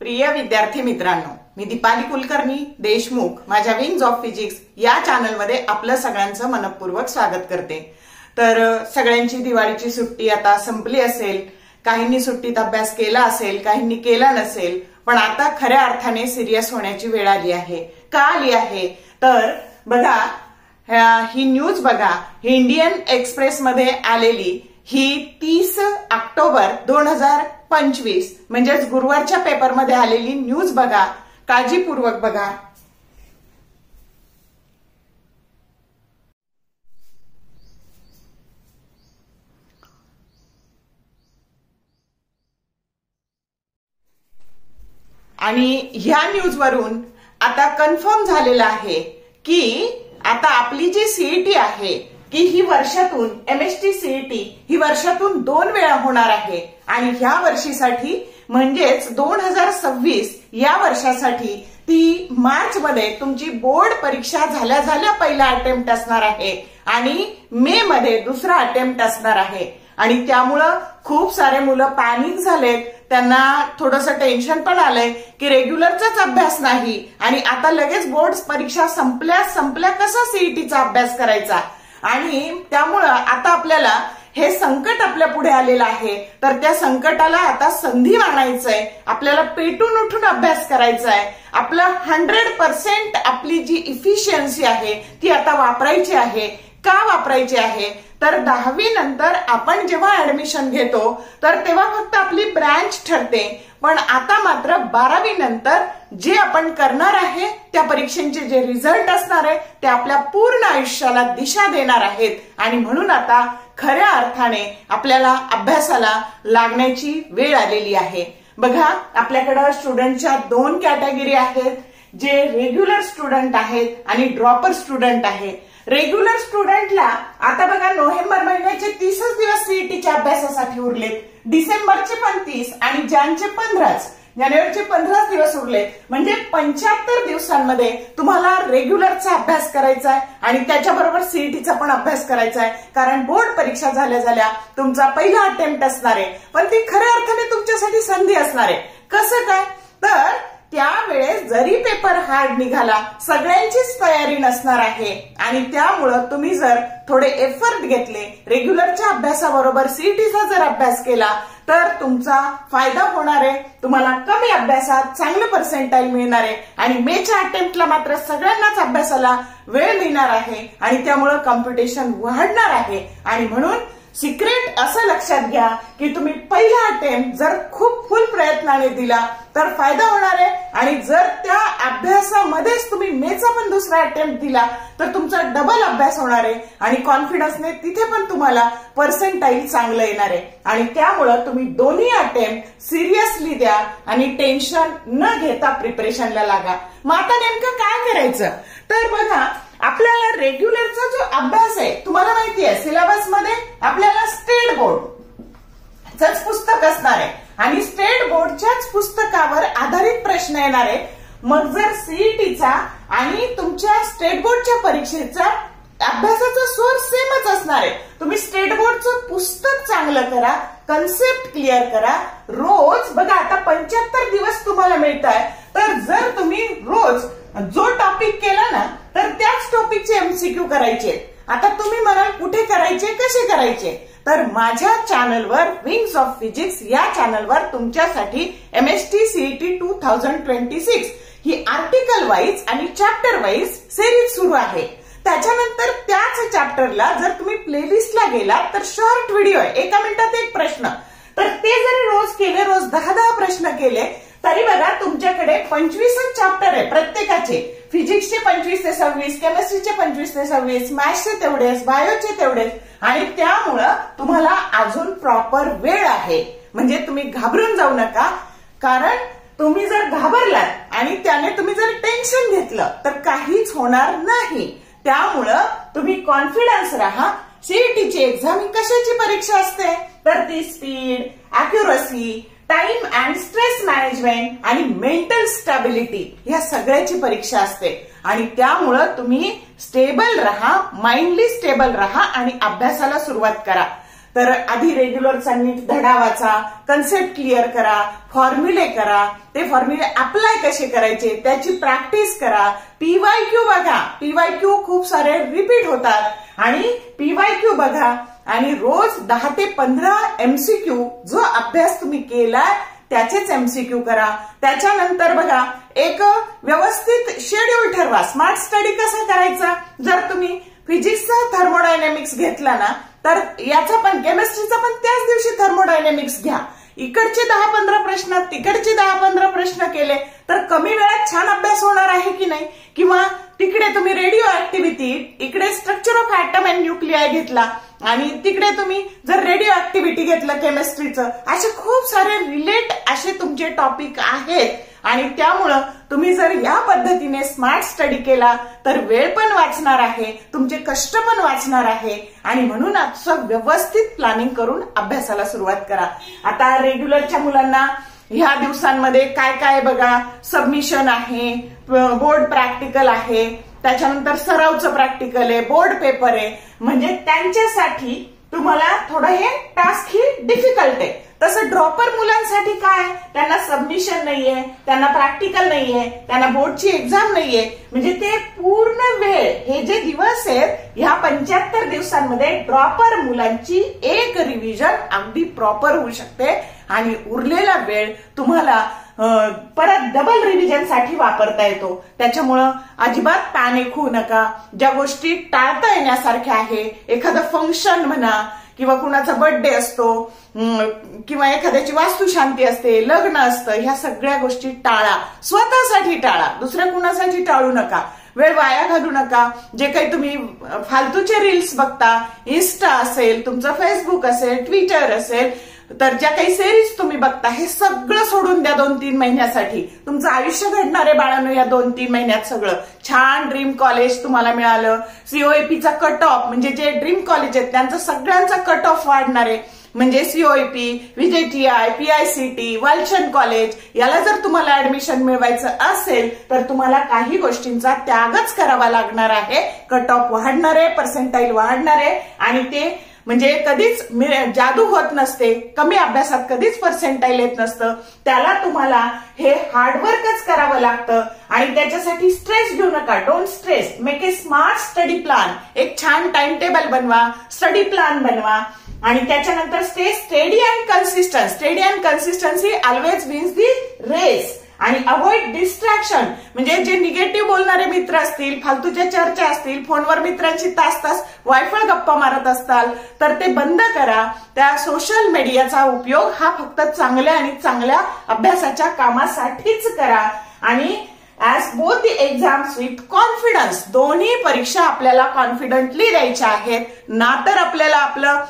प्रिय विद्यार्थी मित्रांनो, मी दीपाली कुलकर्णी देशमुख माझ्या विंग्स ऑफ फिजिक्स या चॅनलमध्ये आपलं सगळ्यांचं मनपूर्वक स्वागत करते। तर सगळ्यांची दिवाळीची सुट्टी आता संपली असेल, काहींनी सुट्टीत अभ्यास केला असेल, काहींनी केला नसेल, पण आता खऱ्या अर्थाने सिरियस होण्याची वेळ आली आहे। का आली आहे तर बघा, ही न्यूज बघा, ही इंडियन एक्सप्रेस मध्ये आलेली ही 30 ऑक्टोबर 2025 म्हणजेच गुरुवारच्या पेपरमध्ये आलेली न्यूज बघा, काळजीपूर्वक बघा। आणि ह्या न्यूज वरून आता कन्फर्म झालेलं आहे की आता आपली जी सीईटी आहे की ही वर्षातून एमएसटी सीईटी ही वर्षातून 2 वेळा होणार आहे। आणि ह्या वर्षीसाठी म्हणजेच 2026 या वर्षासाठी ती मार्च मध्ये तुमची बोर्ड परीक्षा झाल्या पहिला अटेम्प्ट असणार आहे आणि मे मध्ये दुसरा अटेम्प्ट असणार आहे। आणि त्यामुळं खूप सारे मुलं पॅनिक झालेत, त्यांना थोडंसं टेन्शन पण आलंय की रेग्युलरचाच अभ्यास नाही आणि आता लगेच बोर्ड परीक्षा संपल्या कसा सीईटीचा अभ्यास करायचा। आणि त्यामुळं आता आपल्याला हे संकट आपल्या पुढे आलेलं आहे, तर त्या संकटाला आता संधी मानायचंय, आपल्याला पेटून उठून अभ्यास करायचा आहे। आपलं 100% आपली जी इफिशियन्सी आहे ती आता वापरायची आहे। का वापरायची आहे तर 10वी नंतर आपण जेव्हा ऍडमिशन घेतो तर तेव्हा फक्त आपली ब्रँच ठरते, पण आता मात्र 12वी नंतर जे आपण करणार आहे त्या परीक्षेचे जे रिझल्ट असणार आहे ते आपल्या पूर्ण आयुष्याला दिशा देणार आहेत। आणि म्हणून आता खऱ्या अर्थाने आपल्याला अभ्यासाला लागण्याची वेळ आलेली आहे। बघा, आपल्याकडे स्टुडंटच्या 2 कॅटेगरी आहेत, जे रेग्युलर स्टुडंट आहेत आणि ड्रॉपर स्टुडंट आहे। रेग्युलर स्टुडंटला आता बघा, नोव्हेंबर महिन्याचे 30 दिवस सीईटीच्या अभ्यासासाठी उरलेत, डिसेंबरचे पण 30 आणि जानेवारीचे 15 दिवस उरले, म्हणजे 75 दिवसांमध्ये तुम्हाला रेग्युलरचा अभ्यास करायचा आहे आणि त्याच्याबरोबर सीईटीचा पण अभ्यास करायचा आहे। कारण बोर्ड परीक्षा झाल्या तुमचा पहिला अटेम्प्ट असणार आहे, पण ती खऱ्या अर्थाने तुमच्यासाठी संधी असणार आहे। कसं काय तर त्यावेळेस जरी पेपर हार्ड निघाला, सगळ्यांचीच तयारी नसणार आहे आणि त्यामुळं तुम्ही जर थोडे एफर्ट घेतले, रेग्युलरच्या अभ्यासाबरोबर सीईटीचा जर अभ्यास केला तर तुमचा फायदा होणार आहे। तुम्हाला कमी अभ्यासात चांगलं पर्सेंटाईल मिळणार आहे आणि मेच्या अटेम्प्टला मात्र सगळ्यांनाच अभ्यासाला वेळ मिळणार आहे आणि त्यामुळं कॉम्पिटिशन वाढणार आहे। आणि म्हणून सिक्रेट असं लक्षात घ्या की तुम्ही पहिला अटेम्प्ट जर खूप फुल प्रयत्नाने दिला तर फायदा होणार आहे आणि जर त्या अभ्यासामध्येच तुम्ही मेचा पण दुसरा अटेम्प्ट दिला तर तुमचा डबल अभ्यास होणार आहे आणि कॉन्फिडन्सने तिथे पण तुम्हाला पर्सेंटाईल चांगलं येणार आहे। आणि त्यामुळं तुम्ही दोन्ही अटेम्प्ट सिरियसली द्या आणि टेन्शन न घेता प्रिपरेशनला लागा। मग आता नेमकं काय करायचं तर बघा, आपल्याला रेग्युलरचा जो अभ्यास आहे तुम्हाला माहिती आहे, सिलेबस मध्ये आपल्याला स्टेट बोर्डचंच पुस्तक असणार आहे आणि स्टेट बोर्डच्याच पुस्तकावर आधारित प्रश्न येणार आहे। मग जर सीईटीचा आणि तुमच्या स्टेट बोर्डच्या परीक्षेचा अभ्यासाचा सोर्स सेमच असणार आहे, तुम्ही स्टेट बोर्डचं पुस्तक चांगलं करा, कन्सेप्ट क्लिअर करा। रोज बघा, आता 75 दिवस तुम्हाला मिळत आहे, तर जर तुम्ही रोज जो टॉपिक केला ना तर त्याच टॉपिकचे एमसीक्यू करायचे। आता तुम्ही म्हणाल कुठे करायचे, कसे करायचे, तर माझ्या चॅनलवर विंग्स ऑफ फिजिक्स या चॅनलवर तुमच्यासाठी एमएसटी सीईटी 2026 ही आर्टिकल वाईज आणि चॅप्टर वाईज सिरीज सुरू आहे। त्याच्यानंतर त्याच चॅप्टरला जर तुम्ही प्लेलिस्टला गेला तर शॉर्ट व्हिडिओ आहे, 1 मिनिटात 1 प्रश्न, तर ते जरी रोज केले, रोज 10 प्रश्न केले तरी बघा तुमच्याकडे 25 चॅप्टर आहे प्रत्येकाचे। फिजिक्सचे 25 ते 26, केमिस्ट्रीचे 25 ते 26, मॅथ्सचे तेवढेच, बायोचे तेवढेच आणि त्यामुळं तुम्हाला अजून प्रॉपर वेळ आहे। म्हणजे तुम्ही घाबरून जाऊ नका, कारण तुम्ही जर घाबरलात आणि त्याने तुम्ही जर टेन्शन घेतलं तर काहीच होणार नाही। त्यामुळं तुम्ही कॉन्फिडन्स राहा। सीईटीची एक्झाम ही कशाची परीक्षा असते तर ती speed, accuracy, time and stress management आणि मेंटल स्टॅबिलिटी या सगळ्याची परीक्षा असते। आणि त्यामुळं तुम्ही स्टेबल राहा, माइंडली स्टेबल राहा आणि अभ्यासाला सुरुवात करा। तर आधी रेग्युलरचा नीट धडा वाचा, कन्सेप्ट क्लिअर करा, फॉर्म्युले करा, ते फॉर्म्युले अप्लाय कसे करायचे त्याची प्रॅक्टिस करा, पीवायक्यू बघा, पीवायक्यू खूप सारे रिपीट होतात आणि पीवायक्यू बघा आणि रोज 10 ते 15 एमसीक्यू जो अभ्यास तुम्ही केलाय त्याचेच एमसीक्यू करा. त्याच्यानंतर बघा एक व्यवस्थित शेड्यूल ठरवा. स्मार्ट स्टडी कसा करायचा, जर तुम्ही फिजिक्सचा थर्मोडायनेमिक्स घेतला ना तर याचा पण केमिस्ट्रीचा पण त्याच दिवशी थर्मोडायनेमिक्स घ्या. इकडचे 10-15 प्रश्न तिकडचे 10-15 प्रश्न केले तर कमी वेळात छान अभ्यास होणार आहे की नाही. किंवा तिकडे तुम्ही रेडिओ ऍक्टिव्हिटी, इकडे स्ट्रक्चर ऑफ ऍटम अँड न्यूक्लिआय घेतला आणि तिकडे तुम्ही जर रेडिओ ऍक्टिव्हिटी घेतलं केमिस्ट्रीचं, असे खूप सारे रिलेट असे तुमचे टॉपिक आहेत आणि त्यामुळं तुम्ही जर या पद्धतीने स्मार्ट स्टडी केला तर वेळ पण वाचणार आहे, तुमचे कष्ट पण वाचणार आहे आणि म्हणून असं व्यवस्थित प्लॅनिंग करून अभ्यासाला सुरुवात करा. आता रेग्युलरच्या मुलांना ह्या दिवसांमध्ये काय काय बघा, सबमिशन आहे, बोर्ड प्रॅक्टिकल आहे, त्याच्यानंतर सरावचं प्रॅक्टिकल आहे, बोर्ड पेपर आहे, म्हणजे त्यांच्यासाठी तुम्हाला थोडं हे टास्क ही डिफिकल्ट आहे. तसं ड्रॉपर मुलांसाठी काय, त्यांना सबमिशन नाहीये, त्यांना प्रॅक्टिकल नाहीये, त्यांना बोर्डची एक्झाम नाहीये, म्हणजे ते पूर्ण वेळ हे जे दिवस आहेत ह्या 75 दिवसांमध्ये ड्रॉपर मुलांची एक रिव्हिजन अगदी प्रॉपर होऊ शकते आणि उरलेला वेळ तुम्हाला परत डबल रिव्हिजन साठी वापरता येतो. त्याच्यामुळं अजिबात पॅनिक होऊ नका. ज्या गोष्टी टाळता येण्यासारख्या आहे, एखादं फंक्शन म्हणा किंवा कुणाचा बर्थडे असतो किंवा एखाद्याची वास्तुशांती असते, लग्न असतं, ह्या सगळ्या गोष्टी टाळा. स्वतःसाठी टाळा, दुसऱ्या कुणासाठी टाळू नका. वेळ वाया घालू नका. जे काही तुम्ही फालतूचे रील्स बघता, इन्स्टा असेल, तुमचं फेसबुक असेल, ट्विटर असेल, तर ज्या काही सिरीज तुम्ही बघता हे सगळं सोडून द्या 2-3 महिन्यासाठी. तुमचं आयुष्य घडणार आहे बाळांनो या 2-3 महिन्यात. सगळं छान ड्रीम कॉलेज तुम्हाला मिळालं, सीओएपीचा कट ऑफ म्हणजे जे ड्रीम कॉलेज आहेत त्यांचा सगळ्यांचा कट ऑफ वाढणार आहे. म्हणजे सीओएपी, विजेटीआय, पीआयसीटी, वालचंद कॉलेज याला जर तुम्हाला ऍडमिशन मिळवायचं असेल तर तुम्हाला काही गोष्टींचा त्यागच करावा लागणार आहे. कट ऑफ वाढणार आहे, पर्सेंटाईल वाढणार आहे आणि ते म्हणजे कधीच जादू होत नसते. कमी अभ्यासात कधीच पर्सेंटाईल येत नसतं. त्याला तुम्हाला हे हार्डवर्कच करावं लागतं आणि त्याच्यासाठी स्ट्रेस घेऊ नका. Don't stress, make a smart study plan. एक छान टाइम टेबल बनवा, स्टडी प्लॅन बनवा आणि त्याच्यानंतर stay steady and consistent. Steady and consistency always wins the race. आणि अवॉइड डिस्ट्रॅक्शन, म्हणजे जे निगेटिव्ह बोलणारे मित्र असतील, फालतूच्या चर्चा असतील, फोनवर मित्रांची तास वायफळ गप्पा मारत असताल तर ते बंद करा. त्या सोशल मीडियाचा उपयोग हा फक्त चांगल्या आणि चांगल्या अभ्यासाच्या कामासाठीच करा. आणि as both the exams with confidence, दोन्ही परीक्षा आपल्याला कॉन्फिडंटली द्यायच्या आहेत ना तर आपल्याला आपलं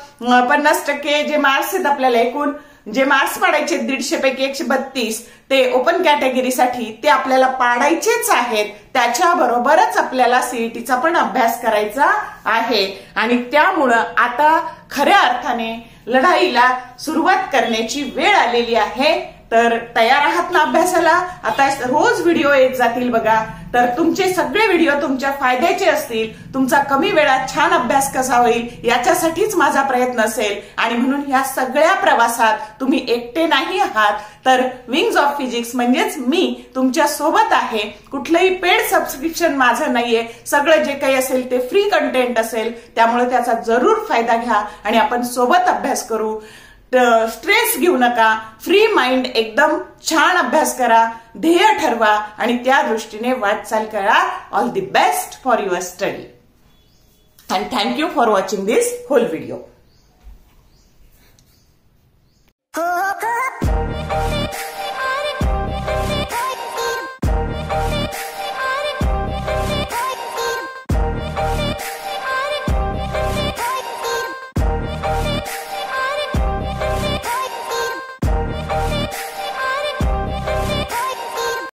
50% जे मार्क्स आहेत, आपल्याला एकूण जे मार्क्स पाडायचे 150 पैकी 132 ते ओपन कॅटेगरीसाठी ते आपल्याला पाडायचेच आहेत. त्याच्याबरोबरच आपल्याला सीईटीचा पण अभ्यास करायचा आहे आणि त्यामुळं आता खऱ्या अर्थाने लढाईला सुरुवात करण्याची वेळ आलेली आहे. तर तयार आहात ना अभ्यासाला? आता रोज व्हिडिओ येत जातील बघा. तर तुमचे सगळे व्हिडिओ तुमच्या फायद्याचे असतील. तुमचा कमी वेळात छान अभ्यास कसा होईल याच्यासाठीच माझा प्रयत्न असेल आणि म्हणून या सगळ्या प्रवासात तुम्ही एकटे नाही आहात. तर विंग्स ऑफ फिजिक्स म्हणजेच मी तुमच्या सोबत आहे. कुठलंही पेड सबस्क्रिप्शन माझं नाहीये. सगळं जे काही असेल ते फ्री कंटेंट असेल. त्यामुळे त्याचा जरूर फायदा घ्या आणि आपण सोबत अभ्यास करू. स्ट्रेस घेऊ नका. फ्री माइंड एकदम छान अभ्यास करा, ध्येय ठरवा आणि त्या दृष्टीने वाटचाल करा. All the best for your study and thank you for watching this whole video.